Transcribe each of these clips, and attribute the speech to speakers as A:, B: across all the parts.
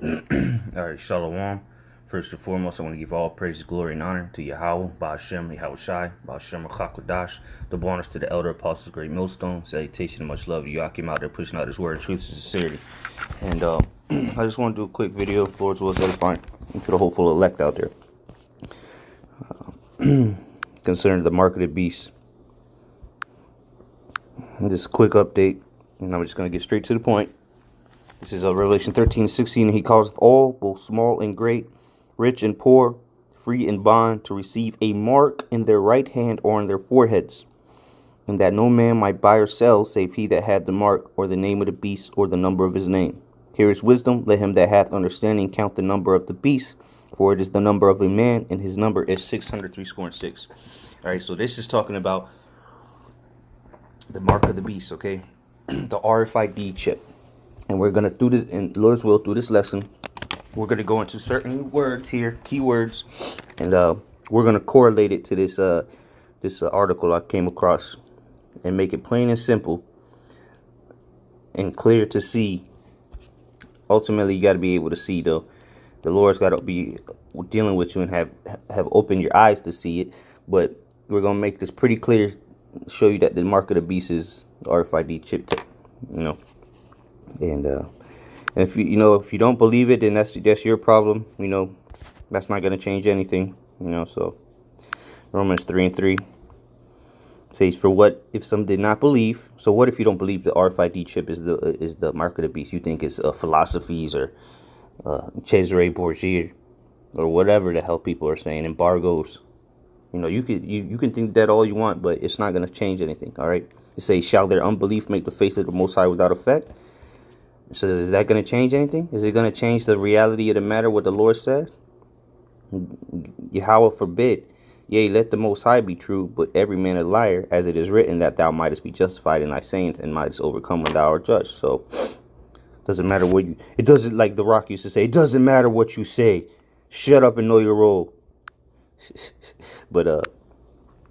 A: Alright, Shalom. First and foremost, I want to give all praise, glory, and honor to Yahweh, BaHaShem, AHSH Gabar, the bonus to the elder apostles, great millstone, salutation and much love to Yakim out there pushing out his word, truth, and sincerity. And I just want to do a quick video, Lord's will edifying, to the hopeful elect out there, concerning the mark of the beast. And just a quick update, and I'm just going to get straight to the point. This is Revelation 13:16, and he causeth all, both small and great, rich and poor, free and bond, to receive a mark in their right hand or in their foreheads, and that no man might buy or sell, save he that had the mark, or the name of the beast, or the number of his name. Here is wisdom. Let him that hath understanding count the number of the beast, for it is the number of a man, and his number is 636. Alright, so this is talking about the mark of the beast, okay? The RFID chip. And we're going to do this, in Lord's will, through this lesson, we're going to go into certain words here, keywords, and we're going to correlate it to this article I came across and make it plain and simple and clear to see. Ultimately, you got to be able to see, though. The Lord's got to be dealing with you and have opened your eyes to see it. But we're going to make this pretty clear, show you that the mark of the beast is the RFID chip, you know. And if if you don't believe it, then that's your problem. That's not going to change anything. So Romans 3:3 says, "For what if some did not believe?" So what if you don't believe the RFID chip is the mark of the beast? You think it's philosophies or Cesare Borgia or whatever the hell people are saying, embargoes. You can think that all you want, but it's not going to change anything. All right. It says, "Shall their unbelief make the face of the Most High without effect?" So is that going to change anything? Is it going to change the reality of the matter, what the Lord said? Yahweh forbid. Yea, let the Most High be true, but every man a liar, as it is written, that thou mightest be justified in thy sayings and mightest overcome when thou art judged. So doesn't matter what it doesn't, like The Rock used to say, it doesn't matter what you say. Shut up and know your role. But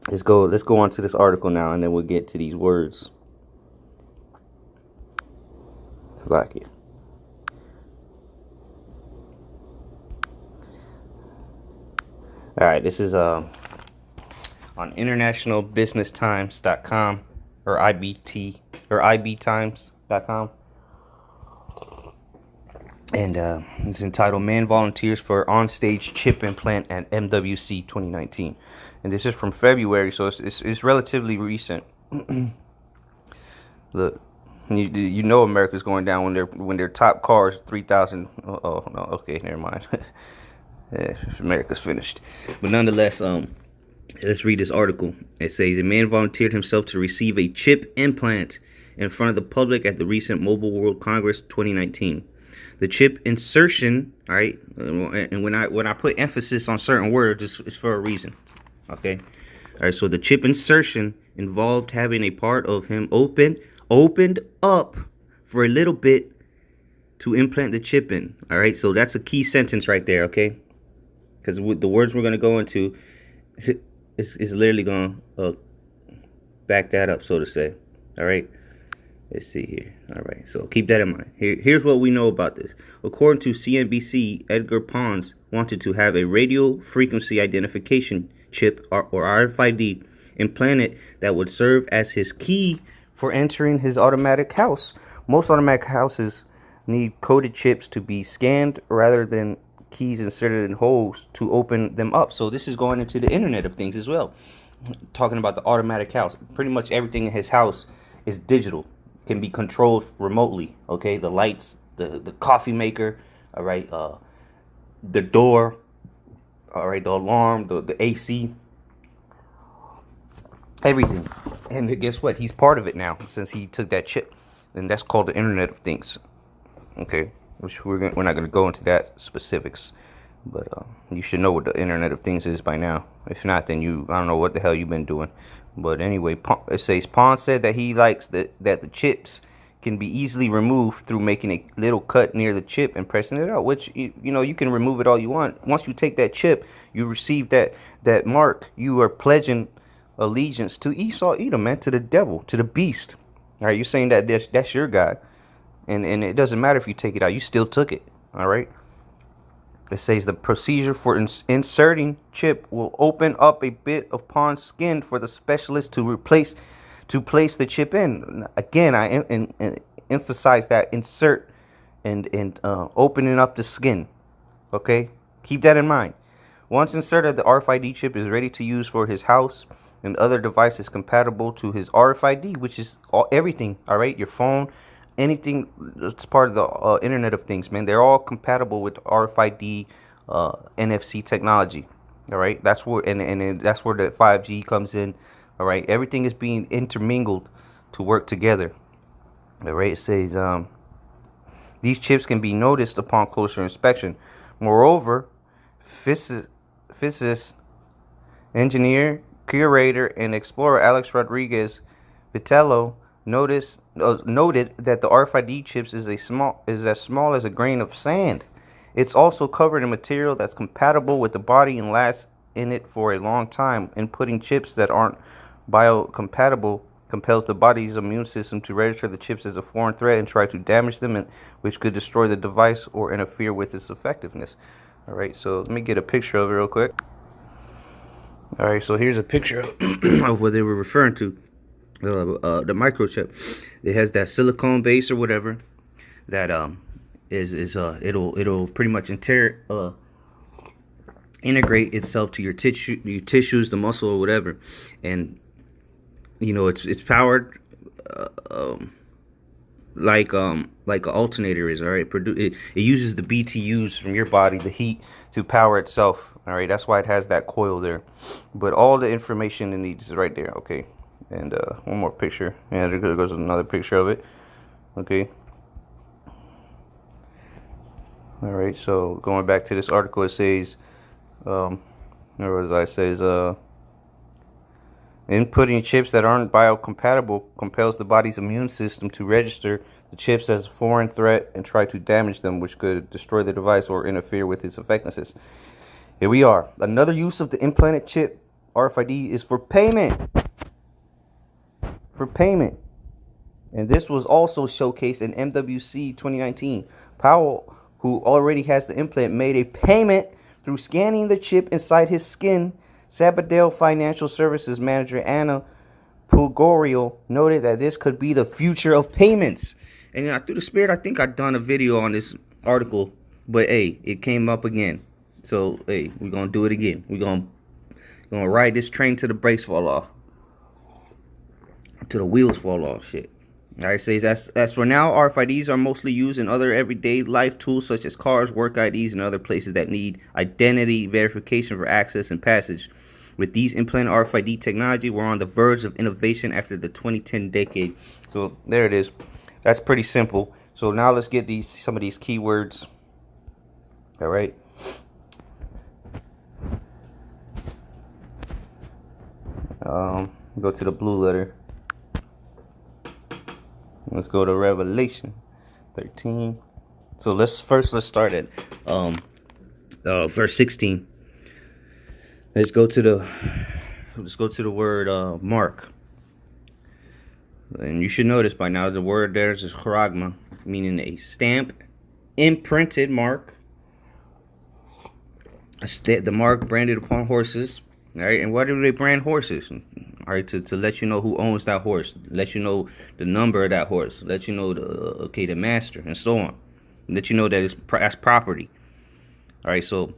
A: let's go on to this article now, and then we'll get to these words. Slovakia. All right, this is on internationalbusinesstimes.com or IBT or IBtimes.com, and it's entitled "Man Volunteers for On-Stage Chip Implant at MWC 2019," and this is from February, so it's relatively recent. Look. America's going down when their top car is 3,000. Oh no, okay, never mind. Yeah, America's finished. But nonetheless, let's read this article. It says, "A man volunteered himself to receive a chip implant in front of the public at the recent Mobile World Congress 2019. The chip insertion, all right, and when I put emphasis on certain words, it's for a reason. Okay, all right. So the chip insertion involved having a part of him opened up for a little bit to implant the chip in. All right, so that's a key sentence right there, okay? Because the words we're going to go into is literally going to back that up, so to say. All right, let's see here. All right, so keep that in mind. Here's what we know about this. According to CNBC, Edgar Pons wanted to have a radio frequency identification chip, or RFID, implanted that would serve as his key for entering his automatic house. Most automatic houses need coded chips to be scanned rather than keys inserted in holes to open them up. So this is going into the Internet of Things as well. Talking about the automatic house. Pretty much everything in his house is digital. Can be controlled remotely. Okay, the lights, the coffee maker, all right, the door, all right, the alarm, the AC, everything. And guess what? He's part of it now since he took that chip. And that's called the Internet of Things. Okay? Which we're not going to go into that specifics. But you should know what the Internet of Things is by now. If not, then I don't know what the hell you've been doing. But anyway, it says Pond said that he likes that the chips can be easily removed through making a little cut near the chip and pressing it out. Which, you can remove it all you want. Once you take that chip, you receive that mark. You are pledging allegiance to Esau, Edom, man, to the devil, to the beast. All right, you're saying that that's your God, and it doesn't matter if you take it out, you still took it. All right. It says the procedure for inserting chip will open up a bit upon skin for the specialist to place the chip in. Again, I emphasize that insert and opening up the skin. Okay, keep that in mind. Once inserted, the RFID chip is ready to use for his house and other devices compatible to his RFID, which is everything. All right, your phone, anything that's part of the Internet of Things, man. They're all compatible with RFID, NFC technology. All right, that's where and that's where the 5G comes in. All right, everything is being intermingled to work together. All right, it says these chips can be noticed upon closer inspection. Moreover, physicist, engineer, curator, and explorer Alex Rodriguez Vitello noted that the RFID chips is as small as a grain of sand. It's also covered in material that's compatible with the body and lasts in it for a long time. Inputting chips that aren't biocompatible compels the body's immune system to register the chips as a foreign threat and try to damage them, which could destroy the device or interfere with its effectiveness. All right, so let me get a picture of it real quick. All right, so here's a picture of what they were referring to, the microchip. It has that silicone base or whatever that it'll pretty much integrate itself to your tissues, the muscle or whatever, and you know it's powered like an alternator is. All right, it uses the BTUs from your body, the heat, to power itself. All right, that's why it has that coil there. But all the information it needs is right there. Okay, and one more picture. Yeah, there goes another picture of it. Okay. All right, so going back to this article, it says, inputting chips that aren't biocompatible compels the body's immune system to register the chips as a foreign threat and try to damage them, which could destroy the device or interfere with its effectiveness. Here we are. Another use of the implanted chip RFID is for payment. And this was also showcased in MWC 2019. Powell, who already has the implant, made a payment through scanning the chip inside his skin. Sabadell Financial Services Manager Anna Pugorio noted that this could be the future of payments. And through the spirit, I think I've done a video on this article, but hey, it came up again. So hey, we're gonna do it again. We're gonna ride this train till the brakes fall off, till the wheels fall off. Shit. All right, says as for now, RFIDs are mostly used in other everyday life tools such as cars, work IDs, and other places that need identity verification for access and passage. With these implanted RFID technology, we're on the verge of innovation after the 2010 decade. So there it is. That's pretty simple. So now let's get some of these keywords. All right. Go to the blue letter. Let's go to Revelation 13. So let's start at verse 16. Let's go to the word mark. And you should notice by now the word there is charagma, meaning a stamp, imprinted mark. The mark branded upon horses. All right, and why do they brand horses? All right, to let you know who owns that horse, let you know the number of that horse, let you know the master, and so on. Let you know that that's property. All right, so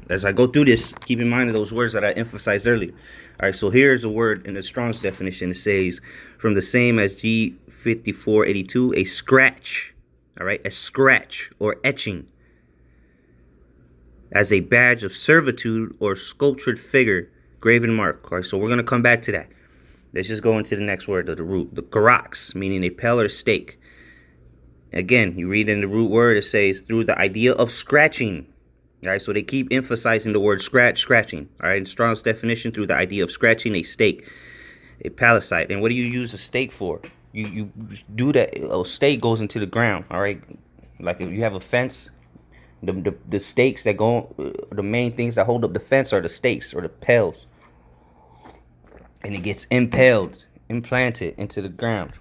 A: as I go through this, keep in mind those words that I emphasized earlier. All right, so here's a word in the Strong's definition. It says, from the same as G5482, a scratch. All right, a scratch or etching as a badge of servitude or sculptured figure, graven mark. All right, so we're going to come back to that. Let's just go into the next word, the root. The karax, meaning a pell or stake. Again, you read in the root word, it says through the idea of scratching. All right, so they keep emphasizing the word scratching. All right, in Strong's definition, through the idea of scratching a stake, a palisade. And what do you use a stake for? You do that. A stake goes into the ground. All right, like if you have a fence, the stakes that go, the main things that hold up the fence are the stakes or the pels, and it gets implanted into the ground,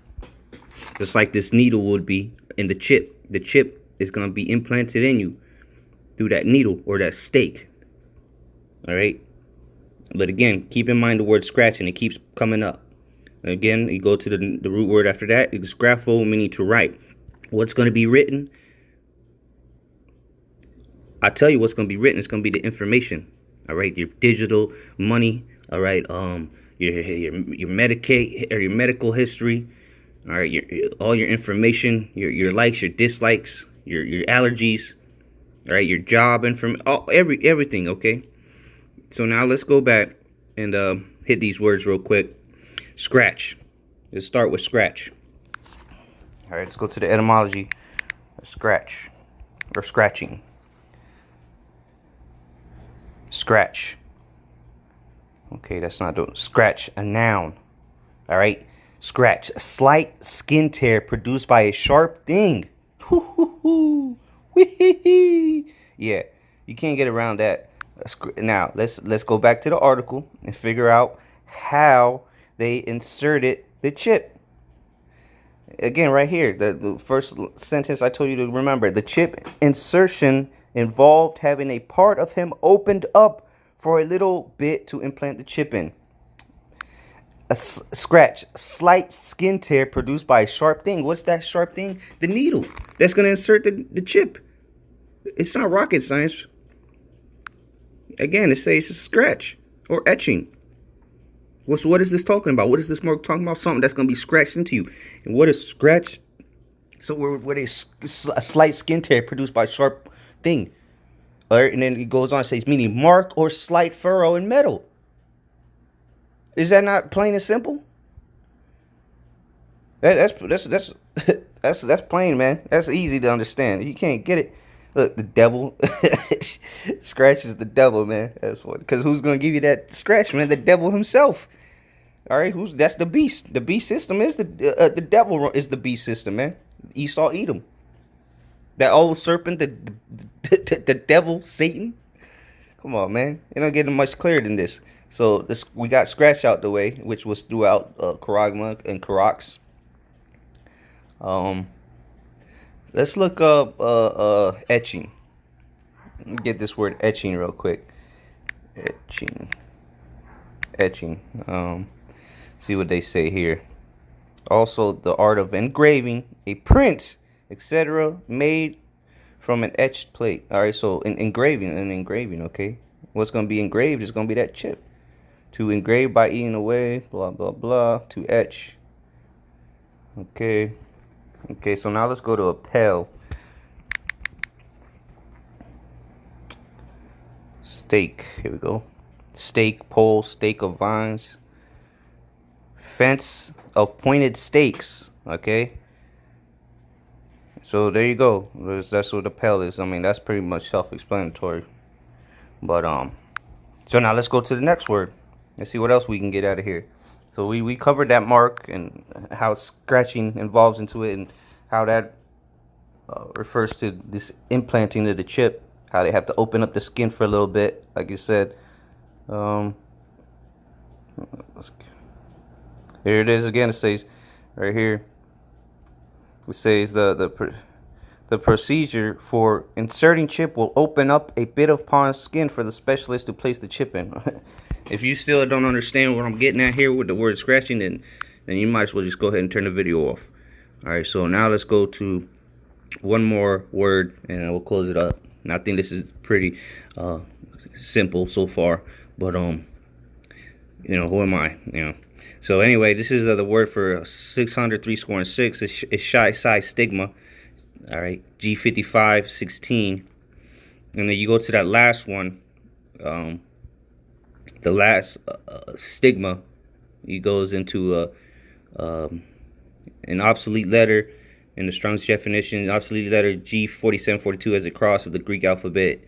A: just like this needle would be in the chip. the chip is going to be implanted in you through that needle or that stake. All right. But again, keep in mind the word scratching. It keeps coming up. Again, you go to the root word after that. It's grapho, meaning to write. What's going to be written? I tell you what's going to be written. It's going to be the information. All right. Your digital money. All right. Your Medicaid or your medical history. All right. All your information. Your likes, your dislikes, your allergies. All right. Your job information. Everything. Okay. So now let's go back and hit these words real quick. Scratch. Let's start with scratch. All right, let's go to the etymology of scratch or scratching. Scratch. Okay, that's not the scratch, a noun. All right, scratch, a slight skin tear produced by a sharp thing. Yeah, you can't get around that. Now let's go back to the article and figure out how they inserted the chip. Again, right here, the first sentence I told you to remember. The chip insertion involved having a part of him opened up for a little bit to implant the chip in. A scratch, slight skin tear produced by a sharp thing. What's that sharp thing? The needle that's going to insert the chip. It's not rocket science. Again, it says it's a scratch or etching. So what is this talking about? What is this more talking about? Something that's going to be scratched into you. And what is scratch? So where a slight skin tear produced by a sharp thing. All right, and then it goes on and says, meaning mark or slight furrow in metal. Is that not plain and simple? That's plain, man. That's easy to understand. You can't get it. Look, the devil scratches the devil, man. That's what. Because who's gonna give you that scratch, man? The devil himself. All right, that's the beast. The beast system is the devil is the beast system, man. Esau, Edom. That old serpent, the devil, Satan. Come on, man. It don't get much clearer than this. So we got scratch out the way, which was throughout Karagma and Karax. Let's look up etching. Let me get this word etching real quick. Etching. See what they say here. Also, the art of engraving a print, etc., made from an etched plate. All right, so engraving. Okay, what's going to be engraved is going to be that chip. To engrave by eating away, blah blah blah. To etch. Okay. So now let's go to appel. Stake. Here we go. Stake, pole, stake of vines. Fence of pointed stakes. Okay. So there you go. That's what appel is. I mean, that's pretty much self-explanatory. But so now let's go to the next word. Let's see what else we can get out of here. So we covered that mark and how scratching involves into it and how that refers to this implanting of the chip. How they have to open up the skin for a little bit, like you said. Here it is again. It says right here. It says the procedure for inserting chip will open up a bit of pawn skin for the specialist to place the chip in. If you still don't understand what I'm getting at here with the word scratching, then you might as well just go ahead and turn the video off. All right, so now let's go to one more word and we'll close it up. And I think this is pretty simple so far, but who am I? So anyway, this is the word for 600 3 6. It's shy size stigma. All right, G5516, and then you go to that last one. The last stigma, he goes into an obsolete letter in the Strong's definition. Obsolete letter G4742 as a cross of the Greek alphabet.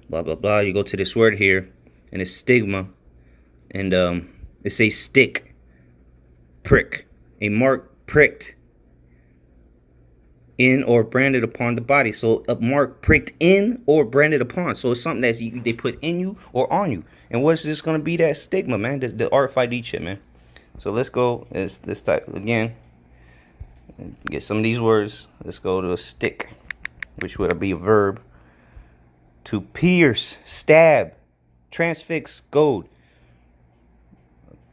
A: Blah blah blah. You go to this word here, and it's stigma, and it says stick, prick, a mark pricked in or branded upon the body. So a mark pricked in or branded upon. So it's something that they put in you or on you. And what's this going to be? That stigma, man. The RFID chip, man. So let's go. Let's type again. Get some of these words. Let's go to a stick. which would be a verb. To pierce, stab, transfix, goad.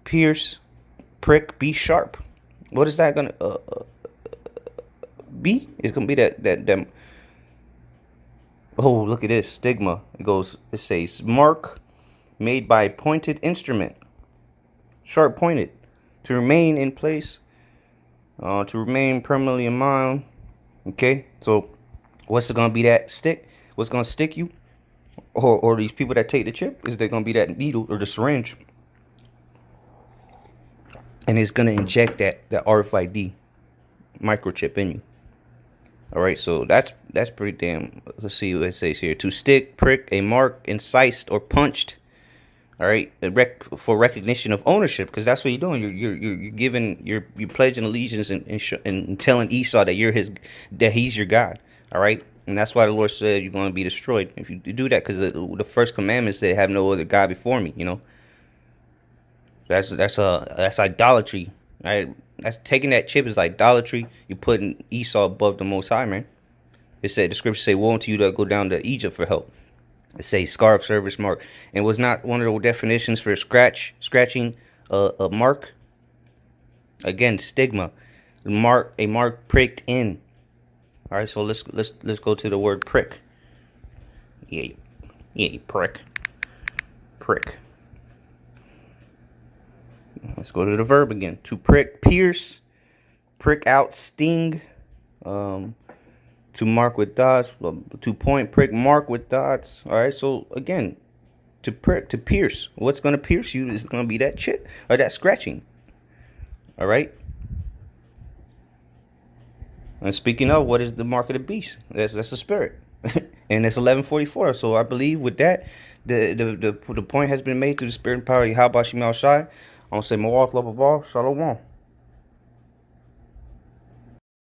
A: Pierce, prick, be sharp. What is that gonna be? It's gonna be that. Oh, look at this stigma. It says mark made by pointed instrument, sharp pointed, to remain in place, to remain permanently in mind. Okay, so what's it gonna be? That stick? What's gonna stick you? Or these people that take the chip? Is there gonna be that needle or the syringe? And it's gonna inject that RFID microchip in you. All right, so that's pretty damn. Let's see what it says here. To stick, prick, a mark, incised, or punched. All right, for recognition of ownership, because that's what you're doing. You're giving, you're pledging allegiance and telling Esau that he's your God. All right, and that's why the Lord said you're going to be destroyed if you do that, because the first commandment said, "Have no other God before me." You know, that's idolatry. All right, that's taking that chip is idolatry. You're putting Esau above the Most High, man. It said, the scripture say, "Woe unto you that go down to Egypt for help." It says scarf, service mark, and was not one of the definitions for scratching a mark. Again, stigma, a mark pricked in. All right, so let's go to the word prick. Yeah, prick. Let's go to the verb again. To prick, pierce, prick out, sting. To mark with dots, to point, prick, mark with dots. All right, so again, to prick, to pierce. What's going to pierce you is going to be that chip or that scratching. All right. And speaking of, what is the mark of the beast? That's the spirit, and it's 11:44. So I believe with that, the point has been made to the spirit and power of Yahweh Shai. I'm gonna say more love of all. Shalom.